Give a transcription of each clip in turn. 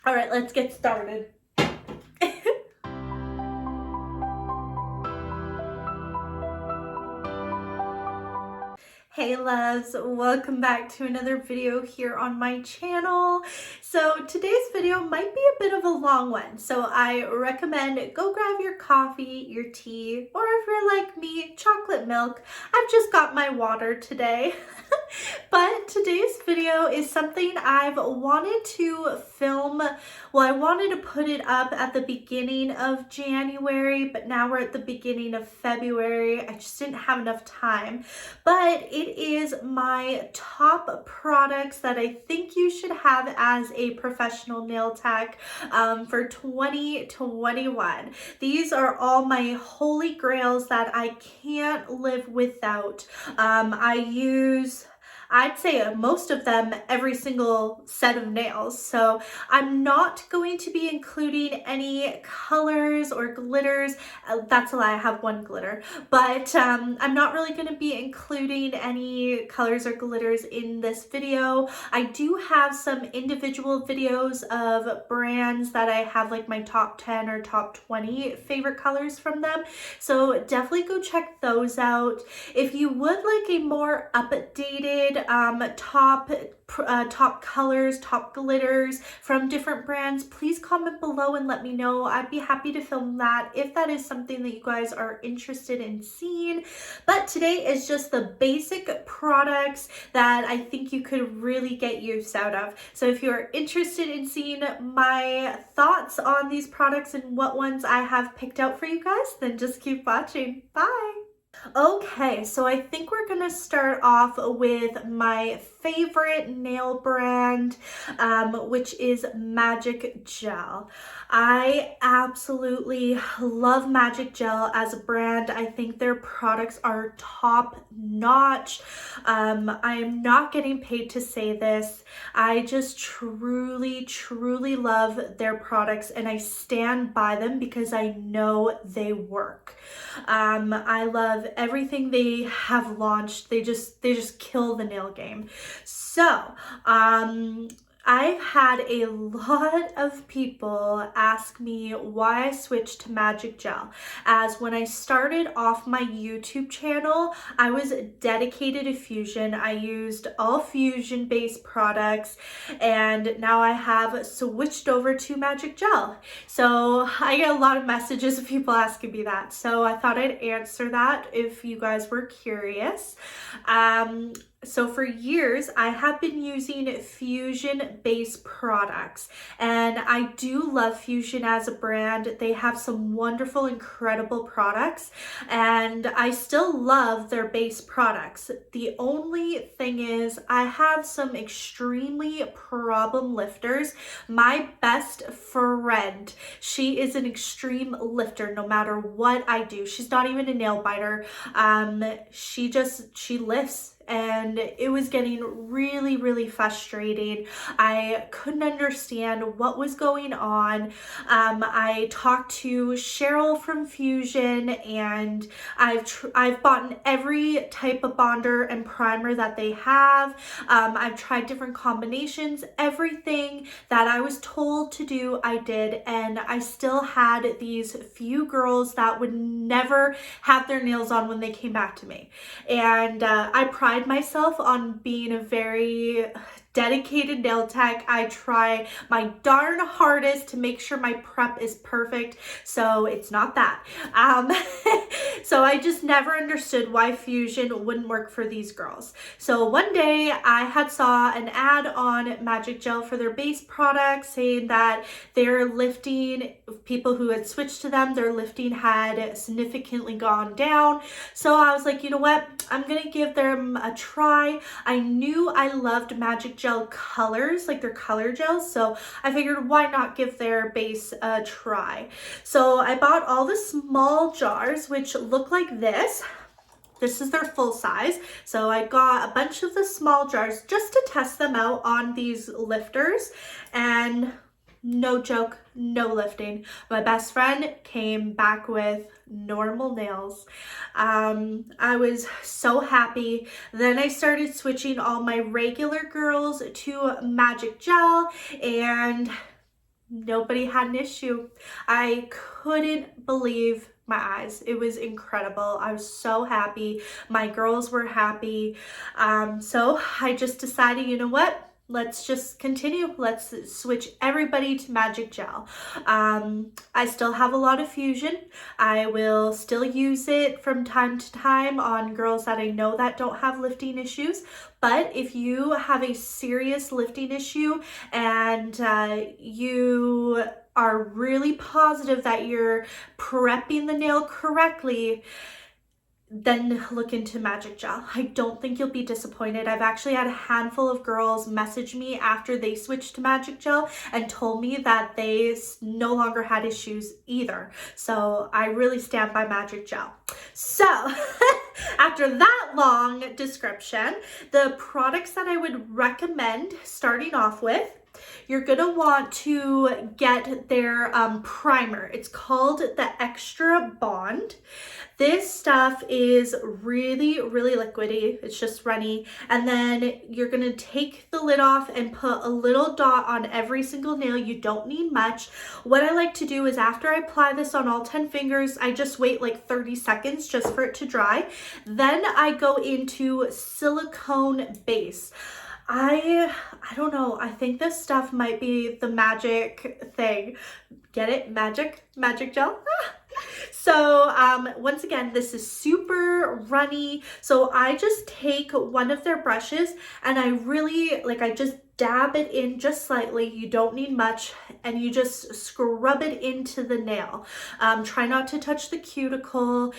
All right, let's get started. Hey loves, welcome back to another video here on my channel. So today's video might be a bit of a long one, so I recommend go grab your coffee, your tea, or if you're like me, chocolate milk. I've just got my water today. But today's video is something I've wanted to film. Well, I wanted to put it up at the beginning of January, but now we're at the beginning of February. I just didn't have enough time. But it is my top products that I think you should have as a professional nail tech for 2021. These are all my holy grails that I can't live without. I'd say most of them every single set of nails. So I'm not going to be including any colors or glitters. That's a lie, I have one glitter. But I'm not really going to be including any colors or glitters in this video. I do have some individual videos of brands that I have like my top 10 or top 20 favorite colors from them. So definitely go check those out. If you would like a more updated top colors, top glitters from different brands, please comment below and let me know. I'd be happy to film that if that is something that you guys are interested in seeing. But today is just the basic products that I think you could really get use out of. So if you're interested in seeing my thoughts on these products and what ones I have picked out for you guys, then just keep watching. Bye! Okay, so I think we're gonna start off with my favorite nail brand, which is Magic Gel. I absolutely love Magic Gel as a brand. I think their products are top notch. I am not getting paid to say this. I just truly love their products and I stand by them because I know they work. I love everything they have launched. They just kill the nail game. So, I've had a lot of people ask me why I switched to Magic Gel, as when I started off my YouTube channel, I was dedicated to Fuzion. I used all Fuzion based products and now I have switched over to Magic Gel. So I get a lot of messages of people asking me that. So I thought I'd answer that if you guys were curious. So for years, I have been using Fuzion-based products, and I do love Fuzion as a brand. They have some wonderful, incredible products, and I still love their base products. The only thing is I have some extremely problem lifters. My best friend, she is an extreme lifter no matter what I do. She's not even a nail biter. She lifts. And it was getting really frustrating. I couldn't understand what was going on. I talked to Cheryl from Fuzion, and I've bought every type of bonder and primer that they have. I've tried different combinations. Everything that I was told to do, I did, and I still had these few girls that would never have their nails on when they came back to me. And I pride myself on being a very dedicated nail tech. I try my darn hardest to make sure my prep is perfect, so it's not that. So I just never understood why Fuzion wouldn't work for these girls. So one day I had saw an ad on Magic Gel for their base products saying that their lifting, people who had switched to them, their lifting had significantly gone down. So I was like, you know what? I'm gonna give them a try. I knew I loved Magic Gel colors, like their color gels, so I figured why not give their base a try. So I bought all the small jars, which look like this. This is their full size. So I got a bunch of the small jars just to test them out on these lifters, and no joke, no lifting. My best friend came back with normal nails. I was so happy. Then I started switching all my regular girls to Magic Gel, and Nobody had an issue. I couldn't believe my eyes. It was incredible. I was so happy. My girls were happy. So I just decided, you know what? Let's just continue. Let's switch everybody to Magic Gel. I still have a lot of Fuzion. I will still use it from time to time on girls that I know that don't have lifting issues. But if you have a serious lifting issue and you are really positive that you're prepping the nail correctly, then look into Magic Gel. I don't think you'll be disappointed. I've actually had a handful of girls message me after they switched to Magic Gel and told me that they no longer had issues either. So I really stand by Magic Gel. So after that long description, the products that I would recommend starting off with, you're gonna want to get their primer. It's called the Extra Bond. This stuff is really, really liquidy. It's just runny. And then you're gonna take the lid off and put a little dot on every single nail. You don't need much. What I like to do is after I apply this on all 10 fingers, I just wait like 30 seconds just for it to dry. Then I go into silicone base. I don't know. I think this stuff might be the magic thing. Get it? Magic gel. So once again, this is super runny. So I just take one of their brushes and I really, I just dab it in just slightly. You don't need much, and you just scrub it into the nail. Try not to touch the cuticle.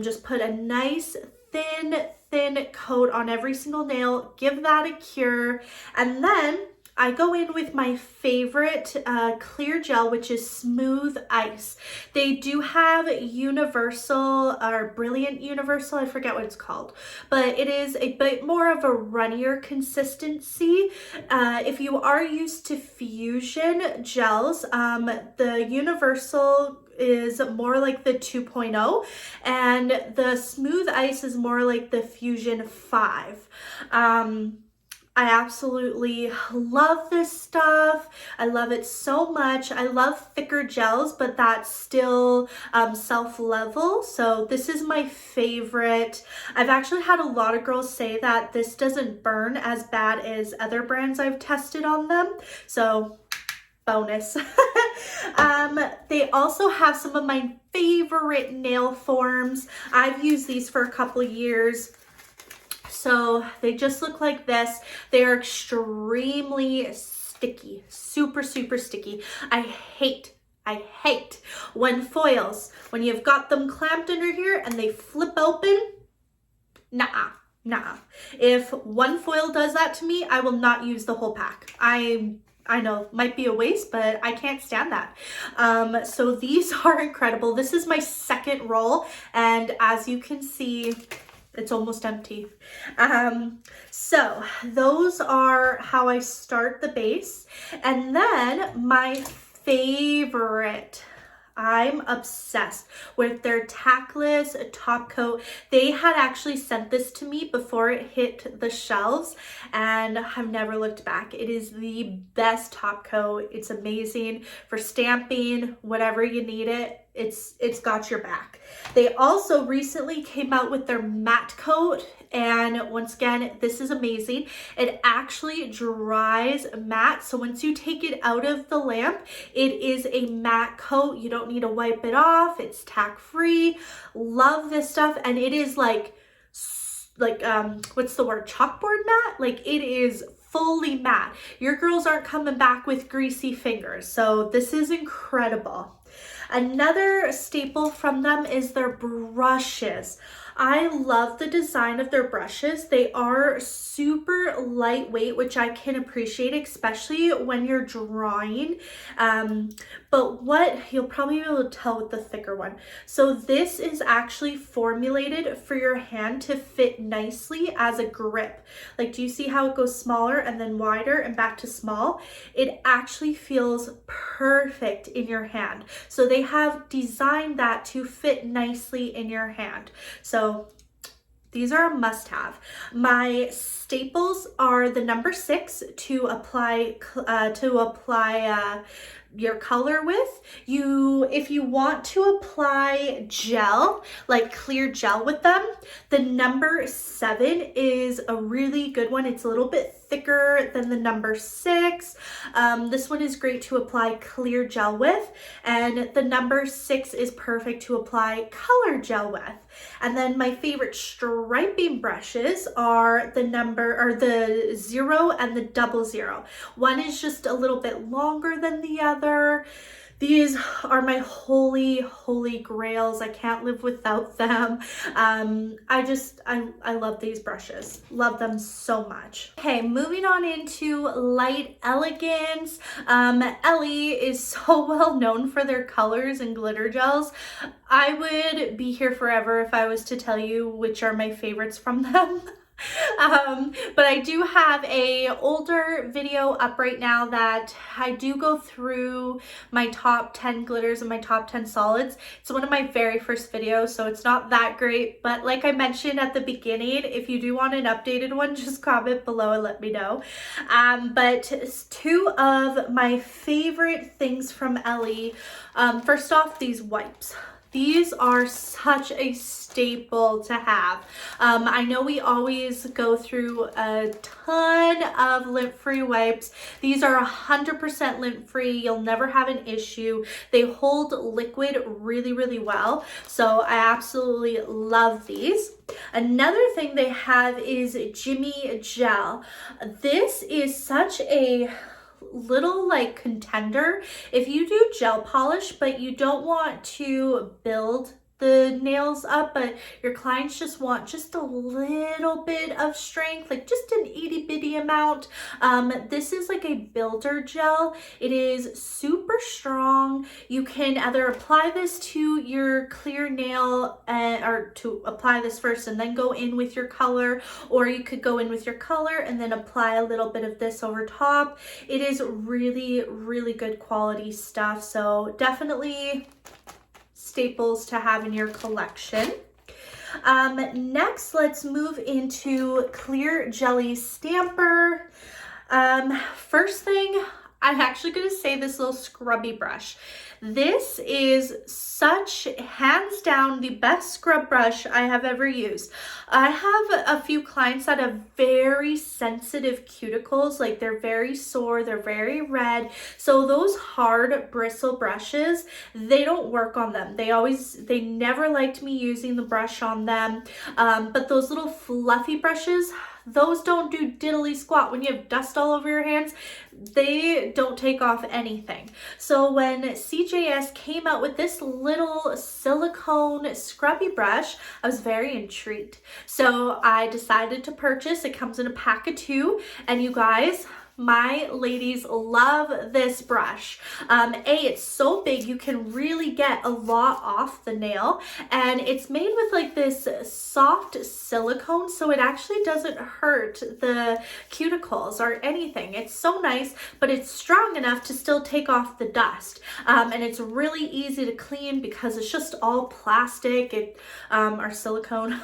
Just put a nice thin coat on every single nail, give that a cure, and then I go in with my favorite clear gel, which is Smooth Ice. They do have Universal or Brilliant Universal, I forget what it's called, but it is a bit more of a runnier consistency. If you are used to Fuzion gels, the Universal is more like the 2.0 and the Smooth Ice is more like the Fuzion 5. I absolutely love this stuff. I love it so much. I love thicker gels, but that's still self-level. So this is my favorite. I've actually had a lot of girls say that this doesn't burn as bad as other brands I've tested on them. So bonus. They also have some of my favorite nail forms. I've used these for a couple of years. So they just look like this. They're extremely sticky, super sticky. I hate when foils, when you've got them clamped under here and they flip open. Nah. If one foil does that to me, I will not use the whole pack. I know, might be a waste, but I can't stand that. So these are incredible. This is my second roll, and as you can see, it's almost empty. So those are how I start the base. And then my favorite, I'm obsessed with their tackless top coat. They had actually sent this to me before it hit the shelves, and I've never looked back. It is the best top coat. It's amazing for stamping, whatever you need it. It's got your back. They also recently came out with their matte coat, and once again, this is amazing. It actually dries matte, so once you take it out of the lamp, it is a matte coat. You don't need to wipe it off. It's tack free. Love this stuff, and it is like what's the word, chalkboard matte? Like, it is fully matte. Your girls aren't coming back with greasy fingers, so this is incredible. Another staple from them is their brushes. I love the design of their brushes. They are super lightweight, which I can appreciate, especially when you're drawing. But what you'll probably be able to tell with the thicker one. So this is actually formulated for your hand to fit nicely as a grip. Like, do you see how it goes smaller and then wider and back to small? It actually feels perfect in your hand. So they have designed that to fit nicely in your hand. So these are a must-have. My staples are the number 6 to apply your color with. If you want to apply gel, like clear gel with them, the number 7 is a really good one. It's a little bit thicker than the number 6. This one is great to apply clear gel with, and the number 6 is perfect to apply color gel with. And then my favorite striping brushes are the 0 and the 00. One is just a little bit longer than the other. These are my holy grails. I can't live without them. I love these brushes. Love them so much. Okay, moving on into light elegance. Ellie is so well known for their colors and glitter gels. I would be here forever if I was to tell you which are my favorites from them. But I do have a older video up right now that I do go through my top 10 glitters and my top 10 solids. It's one of my very first videos, so it's not that great, but like I mentioned at the beginning, if you do want an updated one, just comment below and let me know. But 2 of my favorite things from Ellie, first off, these wipes. These are such a staple to have. I know we always go through a ton of lint-free wipes. These are 100% lint-free. You'll never have an issue. They hold liquid really well. So I absolutely love these. Another thing they have is Jimmy Gel. This is such a little like contender if you do gel polish but you don't want to build the nails up, but your clients just want just a little bit of strength, like just an itty bitty amount. This is like a builder gel. It is super strong. You can either apply this to your clear nail or to apply this first and then go in with your color, or you could go in with your color and then apply a little bit of this over top. It is really good quality stuff, so definitely staples to have in your collection. Next, let's move into clear jelly stamper. First thing, I'm actually going to say this little scrubby brush. This is such, hands down, the best scrub brush I have ever used. I have a few clients that have very sensitive cuticles, like they're very sore, they're very red. So those hard bristle brushes, they don't work on them. They never liked me using the brush on them. But those little fluffy brushes, those don't do diddly squat. When you have dust all over your hands, they don't take off anything. So when CJS came out with this little silicone scrubby brush, I was very intrigued. So I decided to purchase. It comes in a pack of 2, and you guys, my ladies love this brush. It's so big you can really get a lot off the nail, and it's made with like this soft silicone, so it actually doesn't hurt the cuticles or anything. It's so nice, but it's strong enough to still take off the dust, and it's really easy to clean because it's just all plastic or silicone.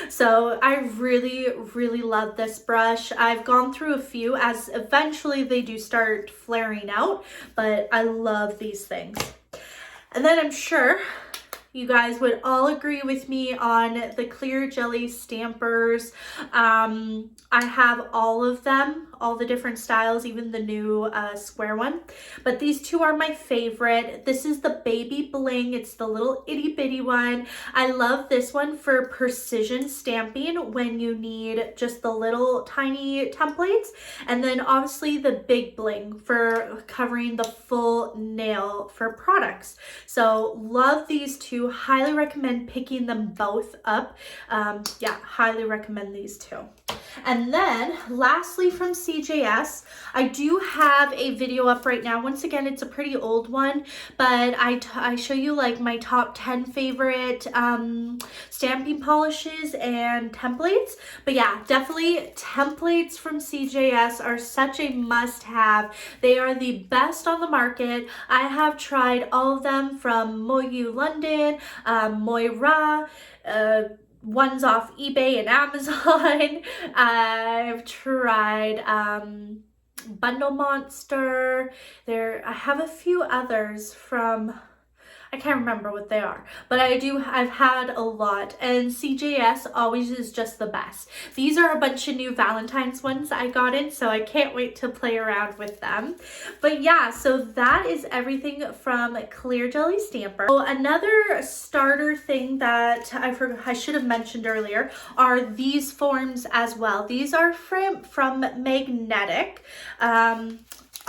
So I really love this brush. I've gone through a few, as eventually they do start flaring out, but I love these things. And then I'm sure you guys would all agree with me on the clear jelly stampers. I have all of them, all the different styles, even the new square one. But these 2 are my favorite. This is the Baby Bling. It's the little itty bitty one. I love this one for precision stamping when you need just the little tiny templates. And then obviously the Big Bling for covering the full nail for products. So love these 2. Highly recommend picking them both up. Yeah, highly recommend these 2. And then lastly from CJS, I do have a video up right now. Once again, it's a pretty old one, but I show you like my top 10 favorite stamping polishes and templates. But yeah, definitely templates from CJS are such a must-have. They are the best on the market. I have tried all of them from Moyu London, Moira, ones off eBay and Amazon. I've tried Bundle Monster. I have a few others from, I can't remember what they are, but I've had a lot, and CJS always is just the best. These are a bunch of new Valentine's ones I got in, so I can't wait to play around with them. But yeah, so that is everything from Clear Jelly Stamper. So another starter thing that I should have mentioned earlier are these forms as well. These are from Magnetic.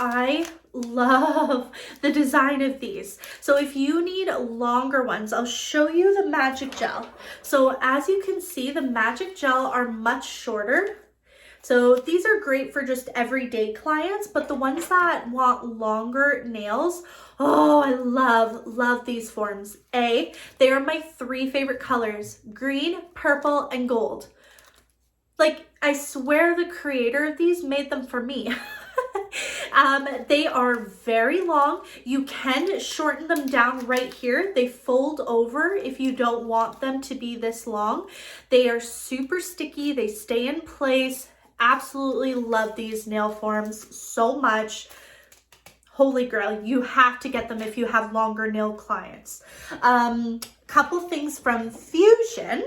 I love the design of these. So if you need longer ones, I'll show you the Magic Gel. So as you can see, the Magic Gel are much shorter. So these are great for just everyday clients, but the ones that want longer nails, oh, I love these forms. They are my 3 favorite colors: green, purple, and gold. Like, I swear the creator of these made them for me. They are very long. You can shorten them down right here. They fold over if you don't want them to be this long. They are super sticky. They stay in place. Absolutely love these nail forms so much. Holy grail, you have to get them if you have longer nail clients. Couple things from Fuzion.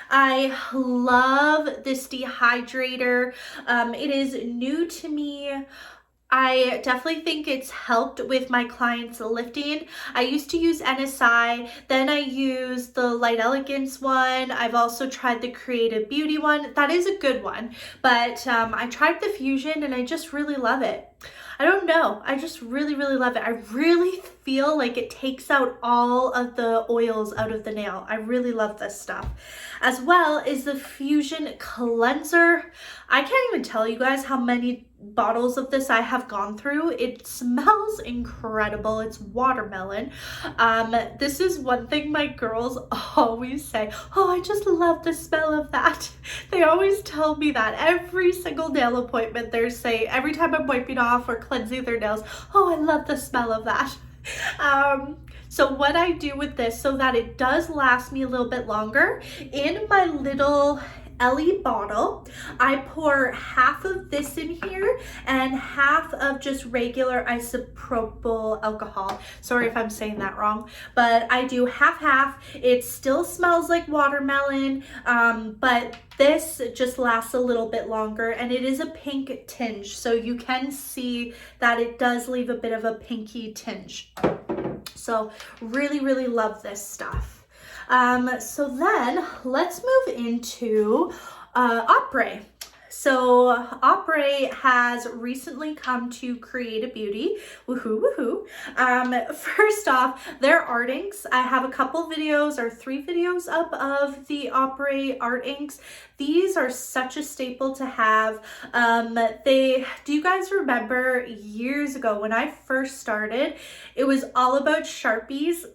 I love this dehydrator. It is new to me. I definitely think it's helped with my clients lifting. I used to use NSI, then I used the Light Elegance one. I've also tried the Creative Beauty one. That is a good one, but I tried the Fuzion and I just really love it. I don't know, I just really love it. I really feel like it takes out all of the oils out of the nail. I really love this stuff. As well as the Fuzion cleanser. I can't even tell you guys how many bottles of this I have gone through. It smells incredible. It's watermelon. This is one thing my girls always say, oh, I just love the smell of that. They always tell me that every single nail appointment. They're saying, every time I'm wiping off or cleansing their nails, oh, I love the smell of that. So what I do with this so that it does last me a little bit longer, in my little Ellie bottle, I pour half of this in here and half of just regular isopropyl alcohol. Sorry if I'm saying that wrong, but I do half. It still smells like watermelon, but this just lasts a little bit longer, and it is a pink tinge, so you can see that it does leave a bit of a pinky tinge. So really love this stuff. So then let's move into Apres. So Apres has recently come to Creata Beauty. Woohoo. First off, their art inks. I have a couple videos or 3 videos up of the Apres art inks. These are such a staple to have. Do you guys remember years ago when I first started, it was all about Sharpies?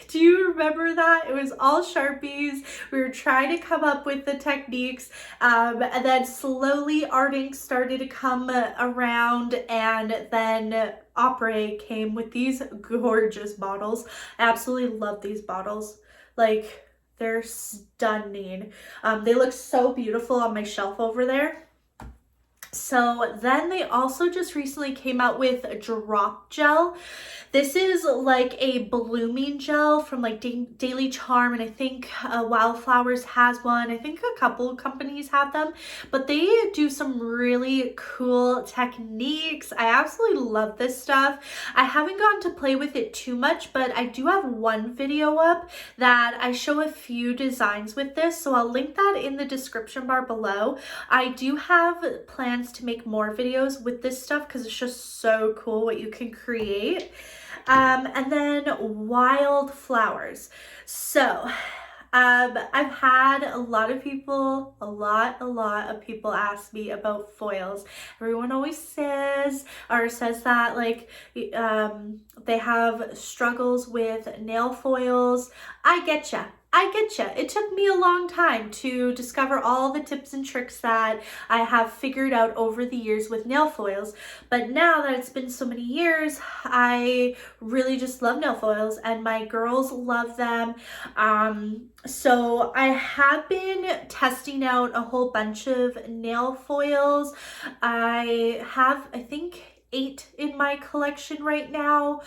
Do you remember that? It was all Sharpies. We were trying to come up with the techniques, and then slowly art inks started to come around, and then Apres came with these gorgeous bottles. I absolutely love these bottles. Like, they're stunning. They look so beautiful on my shelf over there. So then they also just recently came out with a drop gel. This is like a blooming gel from like Daily Charm, and I think Wildflowers has one. I think a couple companies have them, but they do some really cool techniques. I absolutely love this stuff. I haven't gotten to play with it too much, but I do have one video up that I show a few designs with this, so I'll link that in the description bar below. I do have plans to make more videos with this stuff because it's just so cool what you can create. And then Wildflowers. So I've had a lot of people ask me about foils. Everyone always says that like they have struggles with nail foils. I getcha. I get you. It took me a long time to discover all the tips and tricks that I have figured out over the years with nail foils. But now that it's been so many years, I really just love nail foils and my girls love them. So I have been testing out a whole bunch of nail foils. I have, I think, 8 in my collection right now.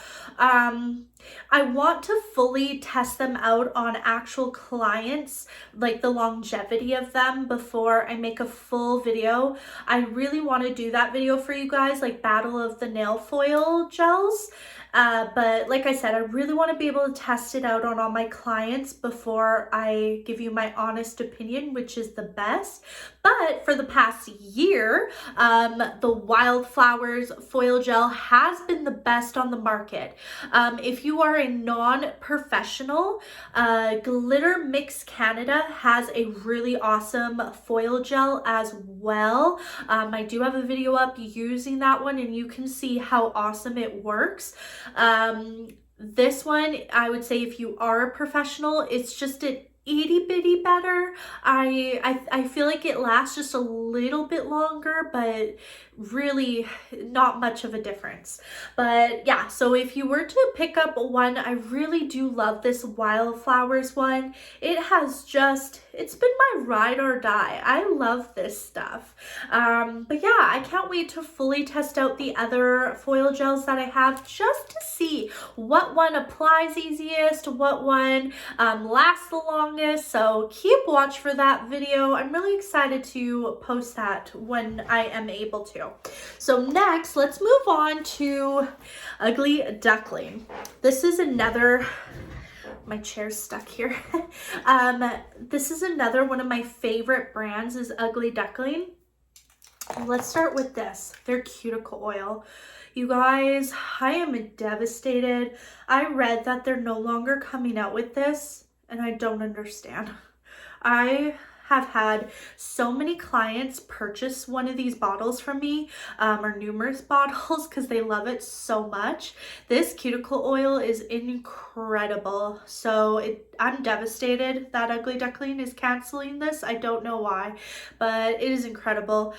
I want to fully test them out on actual clients, like the longevity of them, before I make a full video. I really want to do that video for you guys, like Battle of the Nail Foil Gels. But like I said, I really want to be able to test it out on all my clients before I give you my honest opinion, which is the best. But for the past year, the Wildflowers Foil Gel has been the best on the market. If you are a non-professional, Glitter Mix Canada has a really awesome foil gel as well. I do have a video up using that one and you can see how awesome it works. This one, I would say if you are a professional, it's just an itty bitty better. I feel like it lasts just a little bit longer, but really not much of a difference. But yeah, so if you were to pick up one, I really do love this Wildflowers one. It's been my ride or die. I love this stuff. But yeah, I can't wait to fully test out the other foil gels that I have just to see what one applies easiest, what one lasts the longest. So keep watch for that video. I'm really excited to post that when I am able to. So next, let's move on to Ugly Duckling. This is another, my chair's stuck here. This is another one of my favorite brands is Ugly Duckling. Let's start with this, their cuticle oil. You guys, I am devastated. I read that they're no longer coming out with this and I don't understand. I have had so many clients purchase one of these bottles from me, or numerous bottles, because they love it so much. This cuticle oil is incredible. So I'm devastated that Ugly Duckling is canceling this. I don't know why, but it is incredible.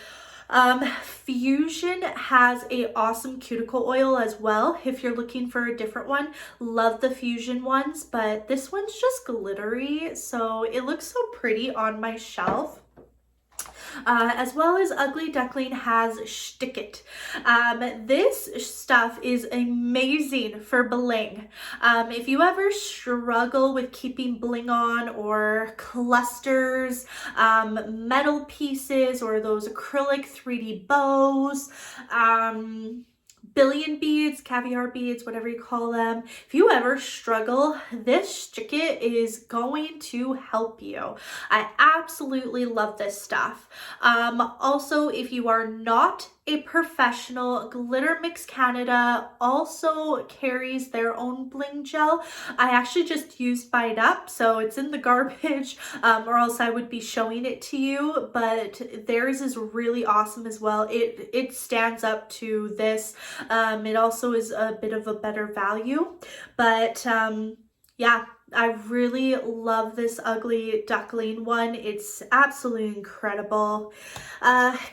Fuzion has a awesome cuticle oil as well. If you're looking for a different one, love the Fuzion ones, but this one's just glittery, so it looks so pretty on my shelf. As well as Ugly Duckling has Stick It. This stuff is amazing for bling. If you ever struggle with keeping bling on, or clusters, metal pieces, or those acrylic 3D bows, billion beads, caviar beads, whatever you call them. If you ever struggle, this Stick It is going to help you. I absolutely love this stuff. Also, if you are not a professional, Glitter Mix Canada also carries their own bling gel. I actually just used Bite Up, so it's in the garbage, or else I would be showing it to you, but theirs is really awesome as well. It stands up to this. It also is a bit of a better value, but yeah, I really love this Ugly Duckling one. It's absolutely incredible.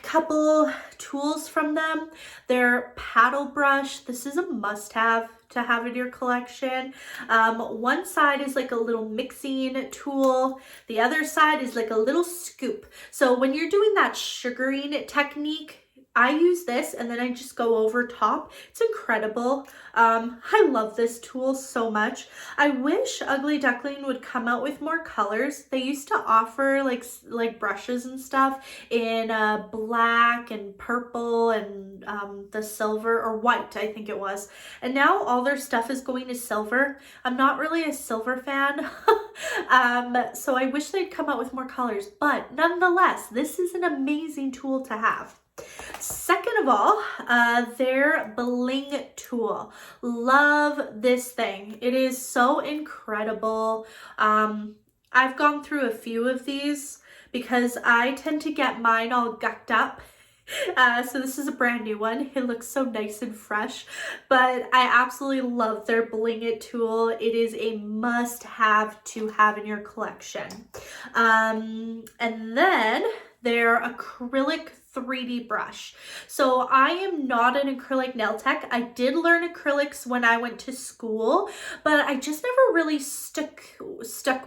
Couple tools from them. Their paddle brush. This is a must-have to have in your collection. One side is like a little mixing tool. The other side is like a little scoop. So when you're doing that sugaring technique, I use this and then I just go over top. It's incredible. I love this tool so much. I wish Ugly Duckling would come out with more colors. They used to offer like brushes and stuff in black and purple and the silver or white, I think it was. And now all their stuff is going to silver. I'm not really a silver fan. So I wish they'd come out with more colors, but nonetheless, this is an amazing tool to have. Second of all, their bling tool. Love this thing. It is so incredible. I've gone through a few of these because I tend to get mine all gucked up So this is a brand new one. It looks so nice and fresh, but I absolutely love their Bling It tool. It is a must-have to have in your collection. And then their acrylic 3D brush. So I am not an acrylic nail tech. I did learn acrylics when I went to school, but I just never really stuck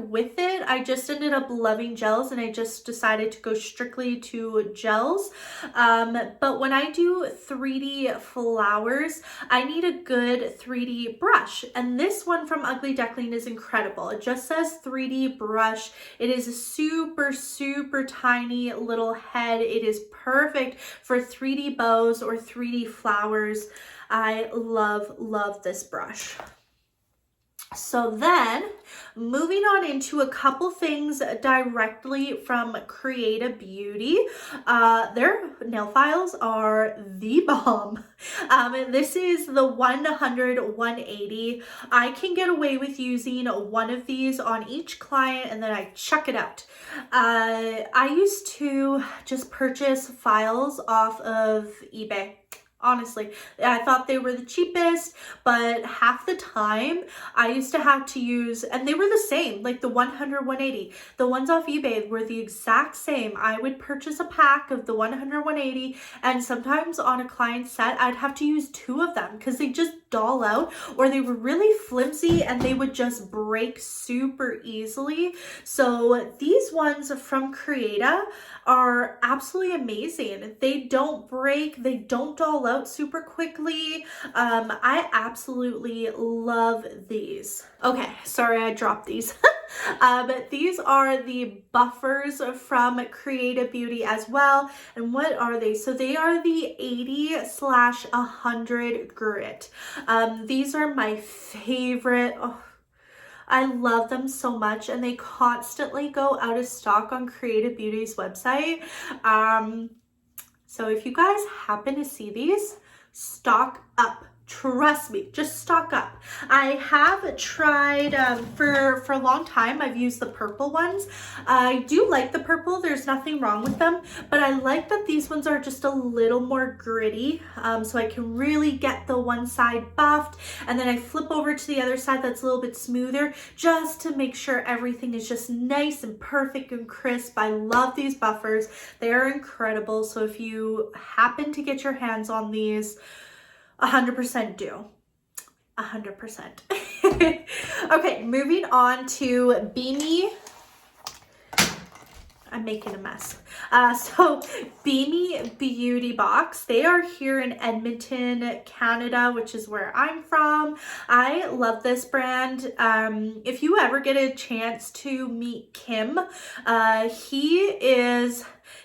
with it. I just ended up loving gels and I just decided to go strictly to gels. But when I do 3D flowers, I need a good 3D brush. And this one from Ugly Duckling is incredible. It just says 3D brush. It is a super, super tiny little head. It is perfect for 3D bows or 3D flowers. I love this brush. So then moving on into a couple things directly from Creata Beauty. Their nail files are the bomb. This is the 100/180. I can get away with using one of these on each client and then I chuck it out. I used to just purchase files off of eBay. Honestly, I thought they were the cheapest, but half the time I used to have to use, and they were the same, like the 100/180. The ones off eBay were the exact same. I would purchase a pack of the 100/180, and sometimes on a client set, I'd have to use 2 of them because they just dull out, or they were really flimsy and they would just break super easily. So these ones from Creata are absolutely amazing. They don't break, they don't dull out super quickly. I absolutely love these. Okay, sorry I dropped these. But these are the buffers from Creata Beauty as well. And what are they? So they are the 80/100 grit. These are my favorite. Oh, I love them so much, and they constantly go out of stock on Creata Beauty's website. So if you guys happen to see these, stock up. Trust me, just stock up. I have tried for a long time. I've used the purple ones. I do like the purple. There's nothing wrong with them, but I like that these ones are just a little more gritty. So I can really get the one side buffed, and then I flip over to the other side that's a little bit smoother, just to make sure everything is just nice and perfect and crisp. I love these buffers. They are incredible. So if you happen to get your hands on these, 100% do. 100%. Okay, moving on to Bemi. I'm making a mess. So Bemi Beauty Box, they are here in Edmonton, Canada, which is where I'm from. I love this brand. If you ever get a chance to meet Kim,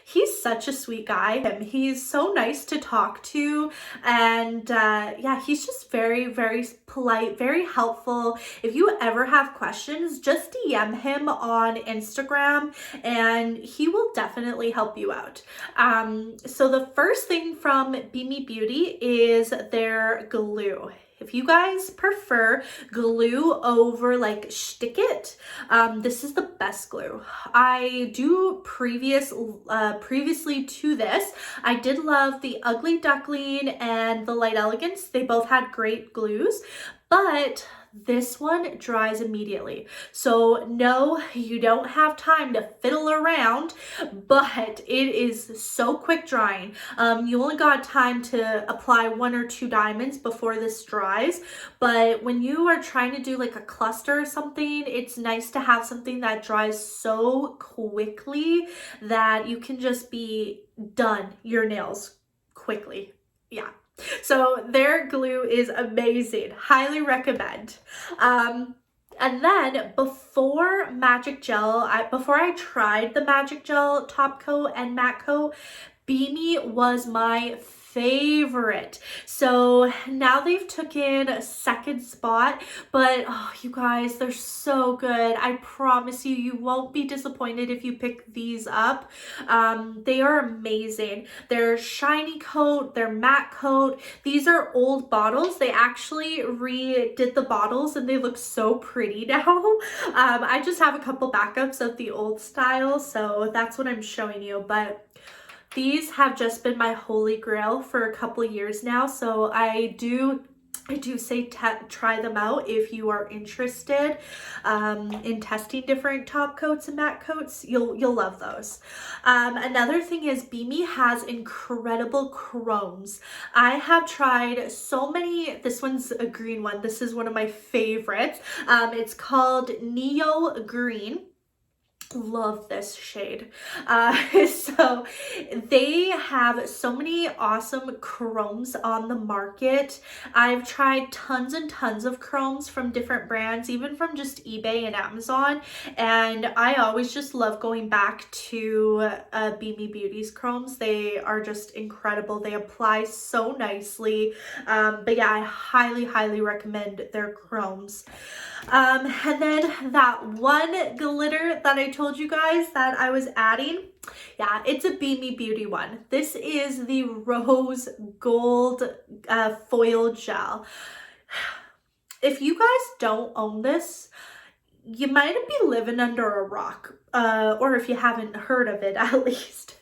he's such a sweet guy. He's so nice to talk to, and yeah, he's just very, very polite, very helpful. If you ever have questions, just DM him on Instagram and he will definitely help you out. So the first thing from Bemi Beauty is their glue. If you guys prefer glue over like stick it, this is the best glue. I do previously to this, I did love the Ugly Duckling and the Light Elegance. They both had great glues, but this one dries immediately. So no, you don't have time to fiddle around, but it is so quick drying. You only got time to apply 1 or 2 diamonds before this dries, but when you are trying to do like a cluster or something, it's nice to have something that dries so quickly that you can just be done your nails quickly. Yeah. So their glue is amazing. Highly recommend. And then before Magic Gel, before I tried the Magic Gel top coat and matte coat, Bemi was my favorite. So now they've taken a second spot, but oh, you guys, they're so good. I promise you, you won't be disappointed if you pick these up. They are amazing. Their shiny coat, their matte coat. These are old bottles. They actually redid the bottles and they look so pretty now. I just have a couple backups of the old style, so that's what I'm showing you, but These have just been my holy grail for a couple years now, so I do say try them out if you are interested in testing different top coats and matte coats. You'll love those. Another thing is Bemi has incredible chromes. I have tried so many. This one's a green one. This is one of my favorites. It's called Neo Green. Love this shade. So they have so many awesome chromes on the market. I've tried tons and tons of chromes from different brands, even from just eBay and Amazon, and I always just love going back to Bemi Beauty's chromes. They are just incredible. They apply so nicely. But yeah, I highly recommend their chromes. And then that one glitter that I told you guys that I was adding, yeah, it's a Bemi Beauty one. This is the rose gold foil gel. If you guys don't own this, you might be living under a rock, or if you haven't heard of it at least.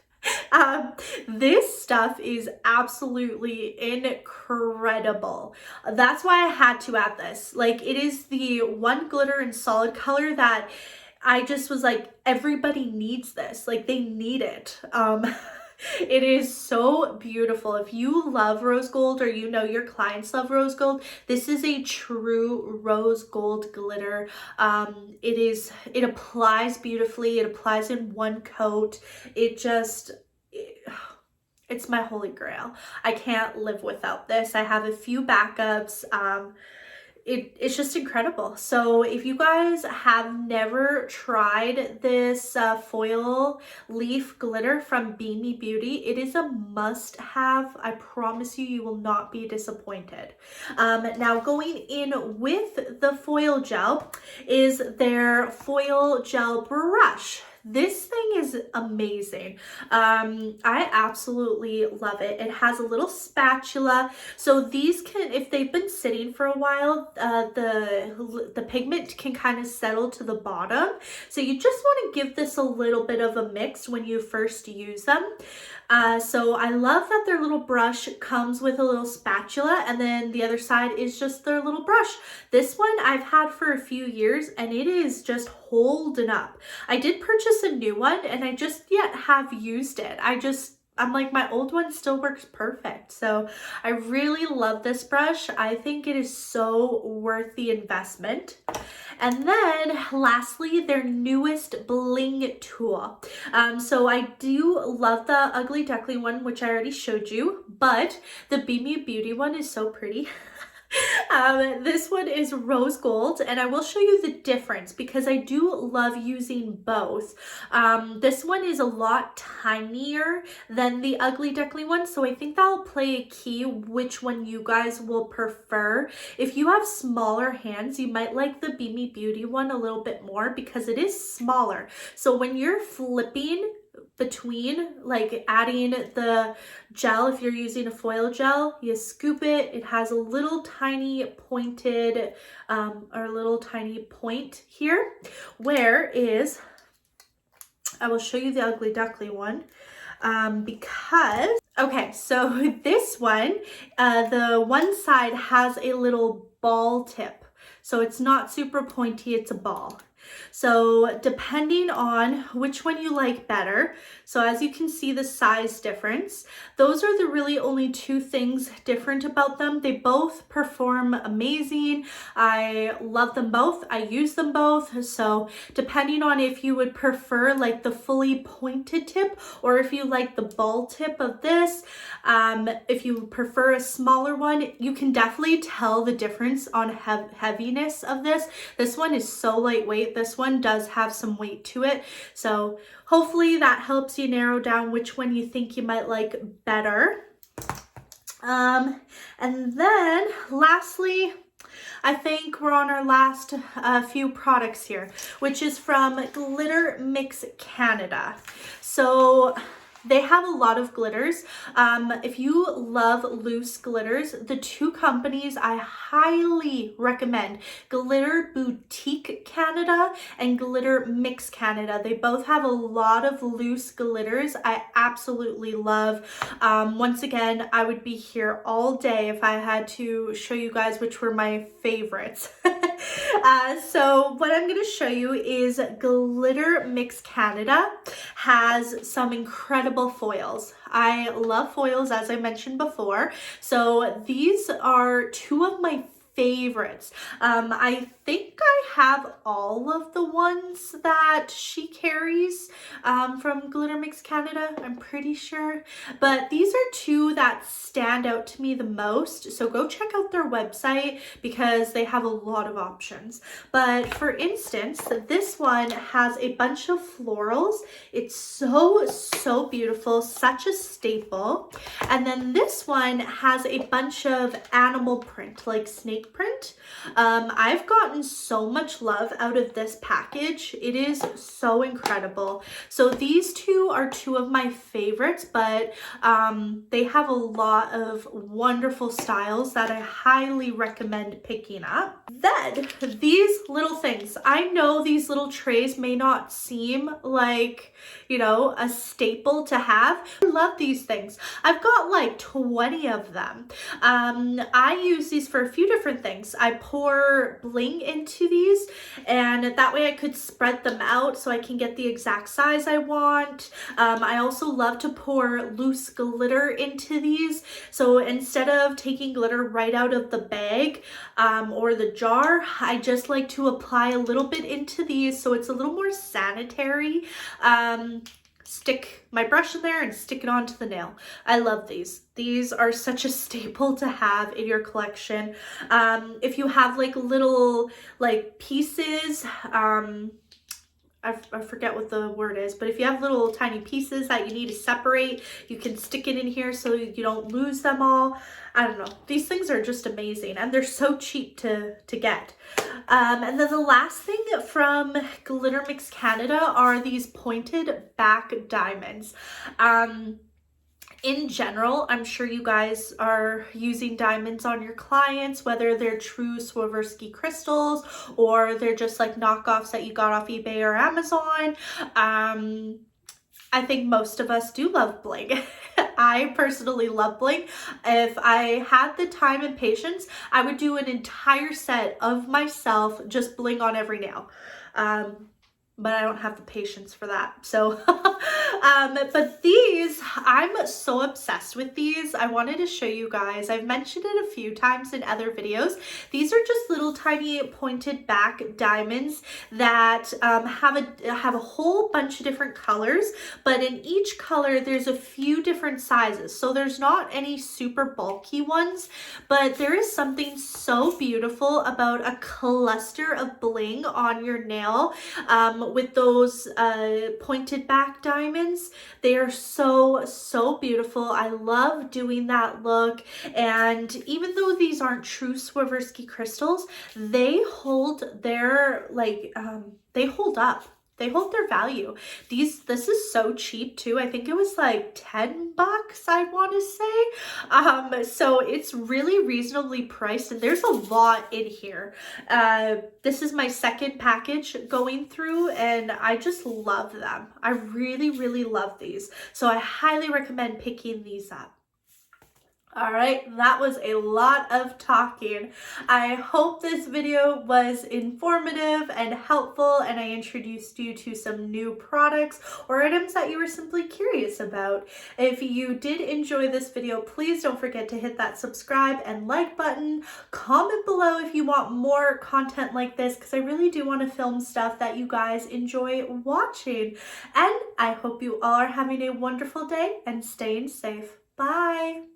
This stuff is absolutely incredible. That's why I had to add this. Like, it is the one glitter in solid color that I just was like, everybody needs this. Like, they need it. It is so beautiful. If you love rose gold, or you know your clients love rose gold, this is a true rose gold glitter. It applies beautifully. It applies in one coat. It's my holy grail. I can't live without this. I have a few backups. It's just incredible. So if you guys have never tried this foil leaf glitter from Bemi Beauty, it is a must have. I promise you, you will not be disappointed. Now going in with the foil gel is their foil gel brush. This thing is amazing. I absolutely love it. It has a little spatula. So these can, if they've been sitting for a while, the pigment can kind of settle to the bottom. So you just want to give this a little bit of a mix when you first use them. So I love that their little brush comes with a little spatula, and then the other side is just their little brush. This one I've had for a few years and it is just holding up. I did purchase a new one and I just yet have used it. I'm like, my old one still works perfect. So I really love this brush. I think it is so worth the investment. And then lastly, their newest bling tool. So I do love the Ugly Duckling one, which I already showed you, but the Bemi Beauty one is so pretty. This one is rose gold, and I will show you the difference because I do love using both. This one is a lot tinier than the Ugly Duckling one, so I think that'll play a key which one you guys will prefer. If you have smaller hands, you might like the Bemi Beauty one a little bit more because it is smaller. So when you're flipping between, like adding the gel, if you're using a foil gel, you scoop it. It has a little tiny pointed or a little tiny point here, whereas I will show you the Ugly Duckling one because okay, so this one, the one side has a little ball tip, so it's not super pointy, it's a ball. So depending on which one you like better, so as you can see the size difference, those are the really only two things different about them. They both perform amazing. I love them both. I use them both. So depending on if you would prefer like the fully pointed tip or if you like the ball tip of this, if you prefer a smaller one, you can definitely tell the difference on heaviness of this. This one is so lightweight. This one does have some weight to it. So hopefully that helps you narrow down which one you think you might like better. And then lastly, I think we're on our last few products here, which is from Glitter Mix Canada. So They have a lot of glitters. If you love loose glitters, the two companies I highly recommend, Glitter Boutique Canada and Glitter Mix Canada. They both have a lot of loose glitters I absolutely love. Once again, I would be here all day if I had to show you guys which were my favorites. So what I'm going to show you is Glitter Mix Canada has some incredible foils. I love foils, as I mentioned before. So these are two of my favorites. I think I have all of the ones that she carries from Glitter Mix Canada, I'm pretty sure. But these are two that stand out to me the most. So go check out their website because they have a lot of options. But for instance, this one has a bunch of florals. It's so beautiful, such a staple. And then this one has a bunch of animal print, like snake print. I've gotten so much love out of this package. It is so incredible. So these two are two of my favorites, but they have a lot of wonderful styles that I highly recommend picking up. Then these little things. I know these little trays may not seem like, you know, a staple to have. I love these things. I've got like 20 of them. I use these for a few different things. I pour bling into these, and that way I could spread them out so I can get the exact size I want. I also love to pour loose glitter into these. So instead of taking glitter right out of the bag or the jar, I just like to apply a little bit into these so it's a little more sanitary. Stick my brush in there and stick it onto the nail. I love these. These are such a staple to have in your collection. If you have like little like pieces, I forget what the word is, but if you have little tiny pieces that you need to separate, you can stick it in here so you don't lose them all. I don't know. These things are just amazing, and they're so cheap to get. And then the last thing from Glitter Mix Canada are these pointed back diamonds. In general, I'm sure you guys are using diamonds on your clients, whether they're true Swarovski crystals or they're just like knockoffs that you got off eBay or Amazon. I think most of us do love bling. I personally love bling. If I had the time and patience, I would do an entire set of myself just bling on every nail. But I don't have the patience for that. So, but these, I'm so obsessed with these. I wanted to show you guys. I've mentioned it a few times in other videos. These are just little tiny pointed back diamonds that have a whole bunch of different colors, but in each color there's a few different sizes. So there's not any super bulky ones, but there is something so beautiful about a cluster of bling on your nail. With those pointed back diamonds. They are so beautiful. I love doing that look, and even though these aren't true Swarovski crystals, they hold their they hold up. They hold their value. This is so cheap too. I think it was like 10 bucks, I want to say. So it's really reasonably priced, and there's a lot in here. This is my second package going through, and I just love them. I really love these. So I highly recommend picking these up. All right, that was a lot of talking. I hope this video was informative and helpful, and I introduced you to some new products or items that you were simply curious about. If you did enjoy this video, please don't forget to hit that subscribe and like button. Comment below if you want more content like this, because I really do want to film stuff that you guys enjoy watching. And I hope you all are having a wonderful day and staying safe. Bye.